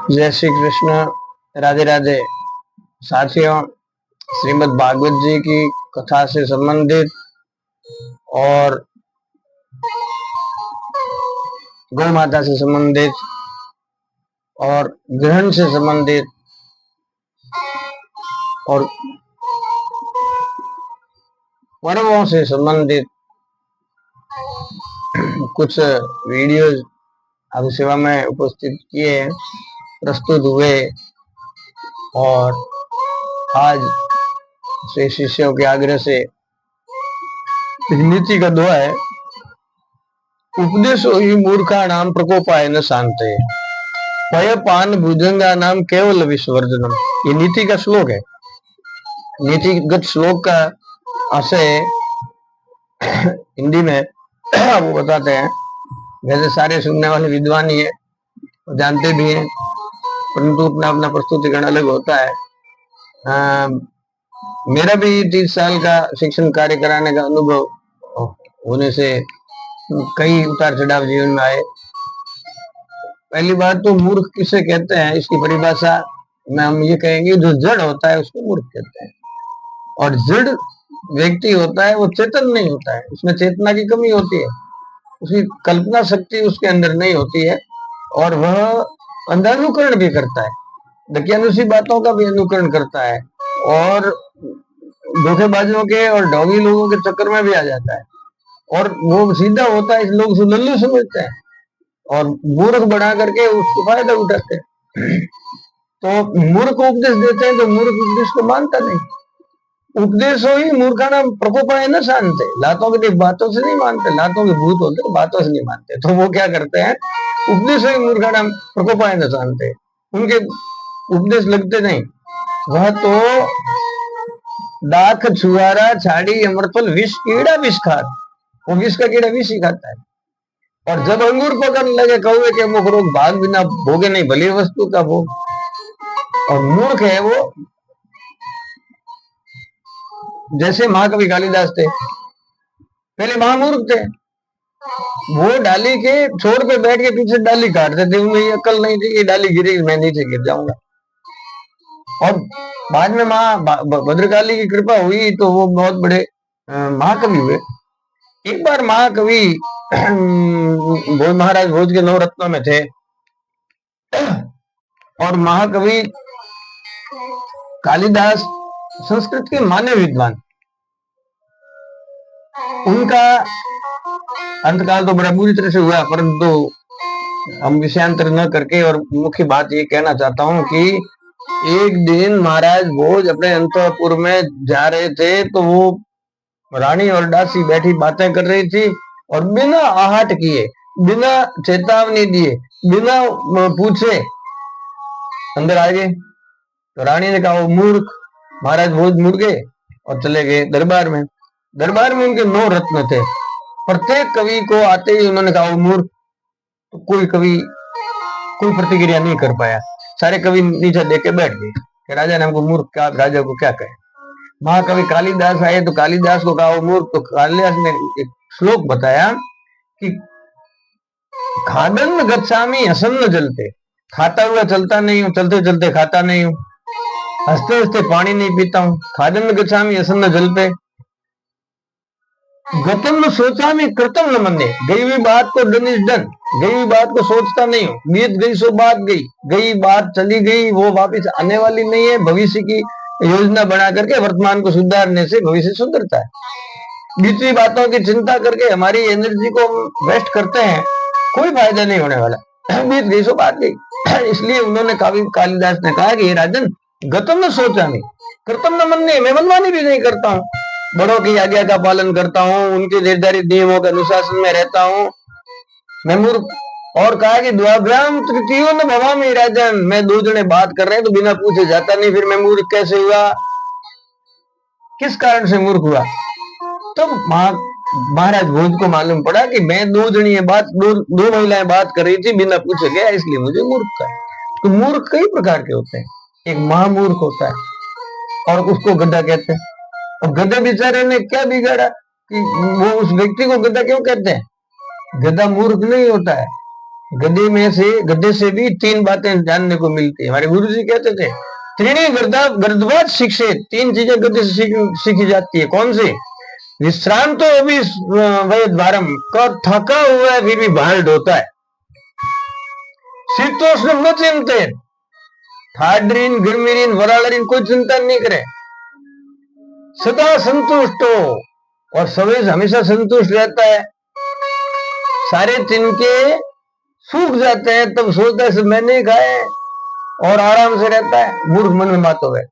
जय श्री कृष्ण, राधे राधे। साथियों, श्रीमद् भागवत जी की कथा से संबंधित और गौ माता से संबंधित और ग्रहण से संबंधित और पर्वों से संबंधित कुछ वीडियोज आप सेवा में उपस्थित किए, प्रस्तुत हुए और आज से शिष्यों के आग्रह से नीति का दुआ है, उपदेशो ही मूर्खा नाम प्रकोपाय न शांते पय पान भुजंगा नाम केवल विश्वर्जनम। ये नीति का श्लोक है। नीतिगत श्लोक का आशय हिंदी में वो बताते हैं। वैसे सारे सुनने वाले विद्वान ही है, जानते भी हैं, परंतु अपना अपना प्रस्तुतिकरण अलग होता है। मेरा भी 30 साल का शिक्षण कार्य कराने का अनुभव होने से कई उतार चढ़ाव जीवन में आए। पहली बात तो मूर्ख किसे कहते हैं, इसकी परिभाषा में हम ये कहेंगे, जो जड़ होता है उसको मूर्ख कहते हैं। और जड़ व्यक्ति होता है वो चेतन नहीं होता है, उसमें चेतना की कमी होती है, उसकी कल्पना शक्ति उसके अंदर नहीं होती है और वह अंधानुकरण भी करता है, दकियानुसी बातों का भी अनुकरण करता है और धोखेबाजों के और ढोंगी लोगों के चक्कर में भी आ जाता है और वो सीधा होता है, लोग उसे लल्लू समझते हैं और मूर्ख बना करके उसको फायदा उठाते हैं। तो मूर्ख उपदेश देते हैं तो मूर्ख उपदेश को मानता नहीं। उपदेश हो ही मूर्खाना प्रकोपाय न शांते, लातों की बातों से नहीं मानते, लातों के भूत होते बातों से नहीं मानते, तो वो क्या करते हैं, उपदेश हो ही मूर्खाना प्रकोपाय न शांते, उनके उपदेश लगते नहीं। वह तो दाख छुआरा छाड़ी अमृतफल विष कीड़ा विष खात, वो विष का कीड़ा विष ही खाता है। और जब अंगूर पकड़ने लगे कौवे के मुख रोग, भाग बिना भोगे नहीं भली वस्तु का भोग। और मूर्ख है वो, जैसे महाकवि कालिदास थे, पहले महामूर्ख थे, वो डाली के छोर पे बैठ के पीछे डाली काटते थे, उनमें ये अकल नहीं थी कि डाली गिरेगी मैं नीचे गिर जाऊंगा। और बाद में भद्रकाली की कृपा हुई तो वो बहुत बड़े महाकवि हुए। एक बार महाकवि महाराज भोज के 9 रत्नों में थे और महाकवि कालिदास संस्कृत के मान्य विद्वान, उनका अंतकाल तो बड़ा बुरी तरह से हुआ, परंतु हम विषयांतर न करके और मुख्य बात ये कहना चाहता हूं कि एक दिन महाराज भोज अपने अंतपुर में जा रहे थे तो वो रानी और दासी बैठी बातें कर रही थी और बिना आहट किए, बिना चेतावनी दिए, बिना पूछे अंदर आ गए। तो रानी ने कहा वो मूर्ख। महाराज भोज मुड़ गए और चले गए दरबार में। दरबार में उनके 9 रत्न थे, प्रत्येक कवि को आते ही उन्होंने कहा वो मूर्ख। तो कोई कवि कोई प्रतिक्रिया नहीं कर पाया, सारे कवि नीचे देख के बैठ गए कि राजा ने हमको मूर्ख कहा, राजा को क्या कहे। महाकवि कालिदास आए तो कालिदास को कहा वो मूर्ख। तो कालिदास ने एक श्लोक बताया कि खादन गच्छामि हसन्न जलते, खाता हुआ चलता नहीं हूँ, चलते चलते खाता नहीं हूँ, हंसते हंसते पानी नहीं पीता हूँ। खादन गच्छामि हसन्न जलते, गतम न सोचा में कृतम न मन्ने, गई हुई बात को डन इज डन, गई हुई बात को सोचता नहीं हूँ, बीत गई सो बात गई, गई बात चली गई, वो वापस आने वाली नहीं है। भविष्य की योजना बना करके वर्तमान को सुधारने से भविष्य सुधरता है। बीती बातों की चिंता करके हमारी एनर्जी को वेस्ट करते हैं, कोई फायदा नहीं होने वाला, बीत गई सो बात गई। इसलिए उन्होंने कालिदास ने कहा कि राजन, गतम न सोचा नहीं कृतम न मन्ने, मैं मनमानी भी नहीं करता हूँ, बड़ों की आज्ञा का पालन करता हूँ, उनके निर्धारित नियमों के अनुशासन में रहता हूँ, मैं मूर्ख। और कहा कि द्वाभ्याम तृतीयो न भवामि राजन, मैं 2 जने बात कर रहे हैं तो बिना पूछे जाता नहीं, फिर मैं मूर्ख कैसे हुआ, किस कारण से मूर्ख हुआ। तो महाराज भोज को मालूम पड़ा कि मैं 2 जनी दो महिलाएं बात कर रही थी, बिना पूछे गया, इसलिए मुझे मूर्ख कहा। तो मूर्ख कई प्रकार के होते हैं, एक महामूर्ख होता है और उसको गधा कहते हैं। और गधा बेचारे ने क्या बिगाड़ा कि वो उस व्यक्ति को गधा क्यों कहते हैं। गधा मूर्ख नहीं होता है, गधे से भी तीन बातें जानने को मिलती है। हमारे गुरु जी कहते थे, त्रीणी गर्दवाद शिक्षे, तीन चीजें गधे से सीखी जाती है। कौन सी? विश्रांत तो अभी वह द्वारम, कब थका हुआ है फिर भी भाल ढोता है। शीतोष्ण न चिंते, ठाडरीन गर्मीरीन वरालरीन कोई चिंता नहीं करे, सदा संतुष्ट हो, और सभी हमेशा संतुष्ट रहता है। सारे तिनके सूख जाते हैं तब सोचता है मैंने खाए, और आराम से रहता है। मूर्ख मन में बात हो गए।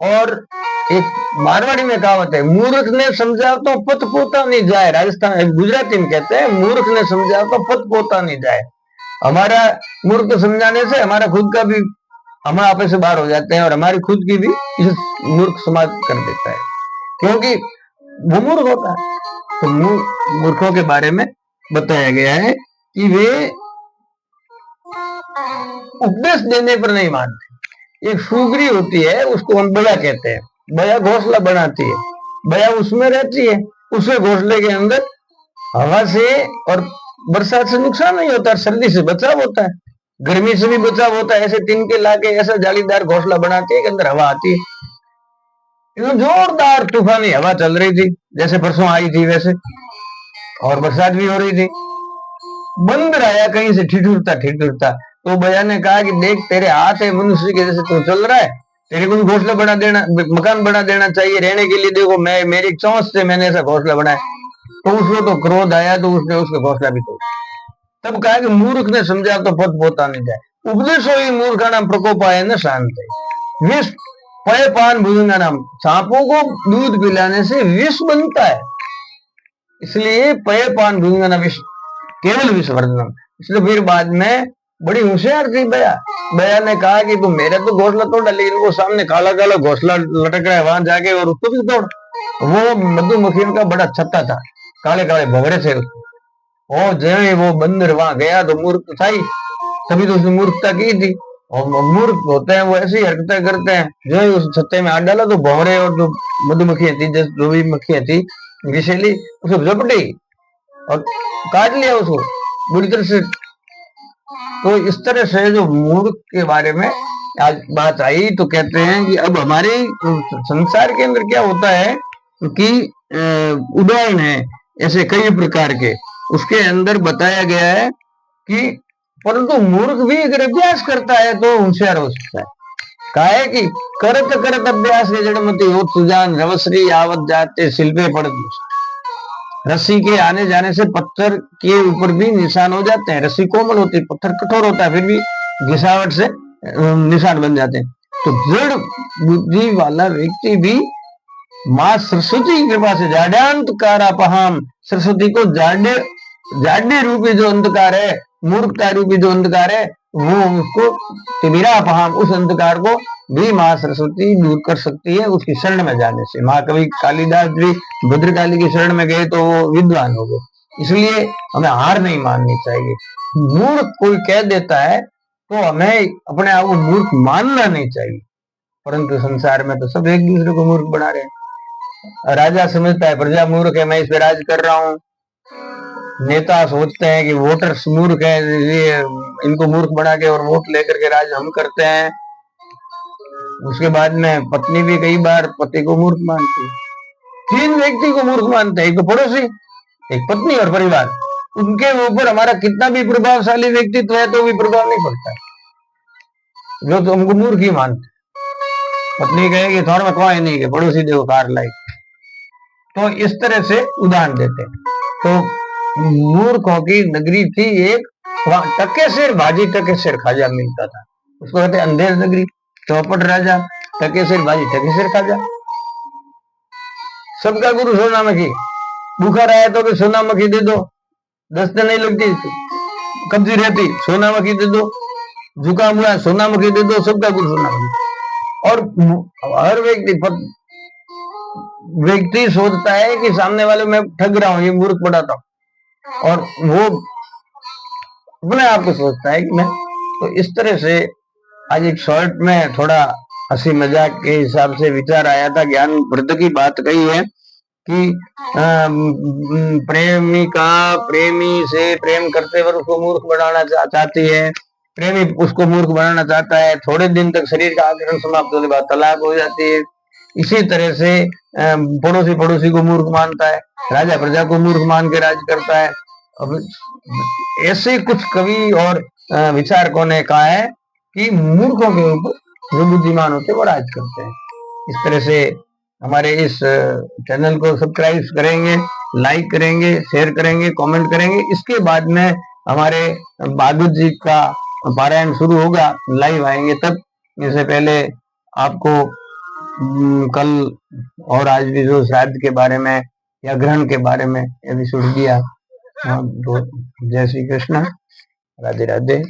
और एक मारवाड़ी में कहावत है, मूर्ख ने समझा तो पत पोता नहीं जाए। राजस्थान गुजराती में कहते हैं, मूर्ख ने समझा तो पत पोता नहीं जाए। हमारा मूर्ख को समझाने से हमारा खुद का भी, हम आपे से बाहर हो जाते हैं, और हमारी खुद की भी इस मूर्ख समाज कर देता है, क्योंकि वो मूर्ख होता है। तो मूर्खों के बारे में बताया गया है कि वे उपदेश देने पर नहीं मानते। एक सुगरी होती है, उसको हम बया कहते हैं। बया घोंसला बनाती है, बया उसमें रहती है, उसके घोंसले के अंदर हवा से और बरसात से नुकसान नहीं होता, सर्दी से बचाव होता है, गर्मी से भी बचाव होता है। ऐसे तिनके लाके ऐसा जालीदार घोंसला बनाती है कि अंदर हवा आती है। जोरदार तूफानी हवा चल रही थी, जैसे परसों आई थी वैसे, और बरसात भी हो रही थी। बंदर आया कहीं से ठिठुरता, तो बया ने कहा कि देख, तेरे हाथ है मनुष्य के जैसे तू चल रहा है, तेरे को भी घोंसला बना देना, मकान बना देना चाहिए रहने के लिए। देखो मैं, मेरी चौंस से मैंने ऐसा घोंसला बनाया। तो उसको तो क्रोध आया, तो उसने उसका घोंसला भी तोड़। तब कहा कि मूर्ख ने समझा तो पद पोता नहीं जाए। उपदेशो ही मूर्खा नाम प्रकोप आए न शांत है। विष पय पान भुजंगा नाम, सांपों को दूध पिलाने से विष बनता है, इसलिए पय पान भुजंगा नाम विष, केवल विषवर्धनम। इसलिए फिर बाद में बड़ी होशियार थी बया। बया ने कहा कि तुम मेरा तो घोंसला तोड़ा, लेकिन वो सामने काला काला घोंसला लटक रहा है, वहां जाके और उसको भी तोड़। वो मधुमक्खियों का बड़ा छत्ता था, काले काले भवरे थे उसको। और जय वो बंदर वहां गया तो मूर्ख था ही, तभी तो उसने मूर्खता की थी। और मूर्ख होते हैं वो ऐसी हरकतें करते हैं। जो ही उस छत्ते में हाथ डाला तो भवरे और जो मधुमक्खियां थी, जो भी मक्खियां थी विषैली, उसको झपटी और काट लिया उसको बुरी तरह से। तो इस तरह से जो मूर्ख के बारे में आज बात आई, तो कहते हैं कि अब हमारे संसार के अंदर क्या होता है कि उदाहरण है ऐसे कई प्रकार के, उसके अंदर बताया गया है कि परंतु मूर्ख भी अगर अभ्यास करता है तो होशियार हो सकता है। कहा है कि करत करत अभ्यास के जड़मती हो सुजान, रवश्री आवत जाते शिल्पे पड़त। रस्सी के आने जाने से पत्थर के ऊपर भी निशान हो जाते हैं। रस्सी कोमल होती है, पत्थर कठोर होता है, फिर भी घिसावट से निशान बन जाते हैं। तो जड़ बुद्धि वाला व्यक्ति भी माँ सरस्वती की कृपा से जाड्यांतकार अपहाम, सरस्वती को जाड्य रूपी जो अंधकार है, मूर्खता रूपी जो अंधकार है, वो उसको तिमिरा अपहाम, उस अंधकार को भी माँ सरस्वती दूर कर सकती है उसकी शरण में जाने से। महाकवि कालिदास भी भद्रकाली की शरण में गए तो वो विद्वान हो गए। इसलिए हमें हार नहीं माननी चाहिए। मूर्ख कोई कह देता है तो हमें अपने आप को मूर्ख मानना नहीं चाहिए, परंतु संसार में तो सब एक दूसरे को मूर्ख बना रहे हैं। राजा समझता है प्रजा मूर्ख है, मैं इस पे राज कर रहा हूँ। नेता सोचते हैं कि वोटर्स मूर्ख है, ये इनको मूर्ख बना के और वोट लेकर के राज हम करते हैं। उसके बाद में पत्नी भी कई बार पति को मूर्ख मानती है। तीन व्यक्ति को मूर्ख मानते हैं, एक तो पड़ोसी, एक पत्नी और परिवार। उनके ऊपर हमारा कितना भी प्रभावशाली व्यक्तित्व है तो भी प्रभाव नहीं पड़ता है, जो तो हमको मूर्ख ही मानते। पत्नी कहेगी थोड़ा में कोई नहीं है, पड़ोसी देखो कार लाई। तो इस तरह से उदाहरण देते हैं। तो मूर्खों की नगरी थी एक, वहां टके शेर भाजी टके शेर खाजा मिलता था, उसको कहते अंधेर नगरी। चौपट राजा, टके शेर भाजी टके शेर खाजा। सबका गुरु सोना मखी, बुखार आया तो सोना मखी दे दो, दस्ते नहीं लगती, कब्जी रहती सोना मखी दे दो, जुकाम हुआ सोना मखी दे दो, सबका गुरु सोना मखी। और हर व्यक्ति सोचता है कि सामने वाले मैं ठग रहा हूं, ये मूर्ख बनाता हूं, और वो अपने आप को सोचता है कि मैं। तो इस तरह से आज एक शॉर्ट में थोड़ा हंसी मजाक के हिसाब से विचार आया था, ज्ञान वृद्ध की बात कही है कि प्रेमिका प्रेमी से प्रेम करते वक्त उसको मूर्ख बनाना चाहती है, प्रेमी उसको मूर्ख बनाना चाहता है, थोड़े दिन तक शरीर का आचरण समाप्त होने के बाद तलाक हो जाती है। इसी तरह से पड़ोसी पड़ोसी को मूर्ख मानता है, राजा प्रजा को मूर्ख मान के राज करता है। अब ऐसे कुछ कवि और विचारकों ने कहा है कि मूर्खों के ऊपर जो बुद्धिमान होते वो राज करते हैं। इस तरह से हमारे इस चैनल को सब्सक्राइब करेंगे, लाइक करेंगे, शेयर करेंगे, कमेंट करेंगे। इसके बाद में हमारे भागवत जी का पारायण शुरू होगा, लाइव आएंगे तब। इससे पहले आपको कल और आज भी जो श्राद्ध के बारे में या ग्रहण के बारे में एपिसोड दिया। तो जय श्री कृष्ण, राधे राधे।